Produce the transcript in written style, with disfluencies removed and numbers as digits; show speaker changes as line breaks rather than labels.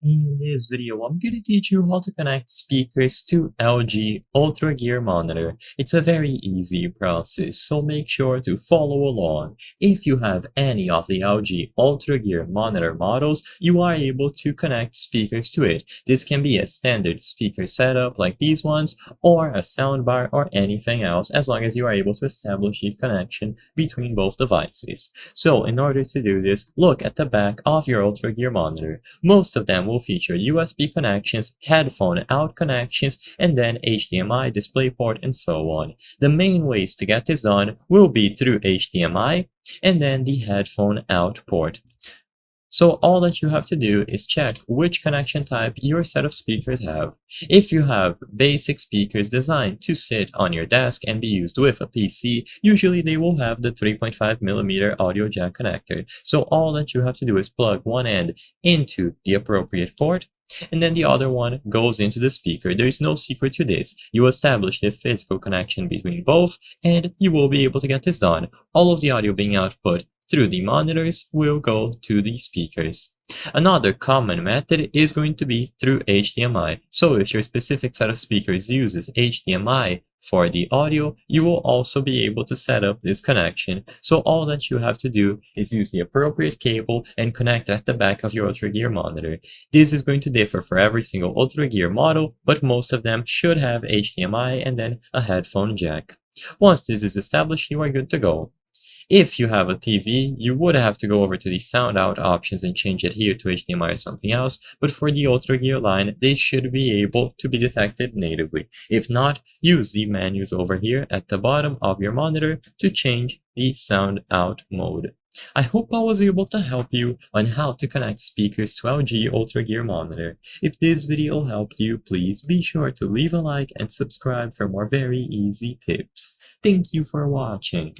In this video, I'm going to teach you how to connect speakers to LG UltraGear monitor. It's a very easy process, so make sure to follow along. If you have any of the LG UltraGear monitor models, you are able to connect speakers to it. This can be a standard speaker setup like these ones, or a soundbar or anything else, as long as you are able to establish a connection between both devices. So in order to do this, look at the back of your UltraGear monitor. Most of them will feature USB connections, headphone out connections, and then HDMI DisplayPort and so on. The main ways to get this done will be through HDMI and then the headphone out port. So all that you have to do is check which connection type your set of speakers have. If you have basic speakers designed to sit on your desk and be used with a PC, usually they will have the 3.5mm audio jack connector. So all that you have to do is plug one end into the appropriate port, and then the other one goes into the speaker. There is no secret to this. You establish the physical connection between both, and you will be able to get this done. All of the audio being output through the monitors will go to the speakers. Another common method is going to be through HDMI. So if your specific set of speakers uses HDMI for the audio, you will also be able to set up this connection. So all that you have to do is use the appropriate cable and connect at the back of your UltraGear monitor. This is going to differ for every single UltraGear model, but most of them should have HDMI and then a headphone jack. Once this is established, you are good to go. If you have a TV, you would have to go over to the sound out options and change it here to HDMI or something else, but for the UltraGear line, they should be able to be detected natively. If not, use the menus over here at the bottom of your monitor to change the sound out mode. I hope I was able to help you on how to connect speakers to LG UltraGear monitor. If this video helped you, please be sure to leave a like and subscribe for more very easy tips. Thank you for watching.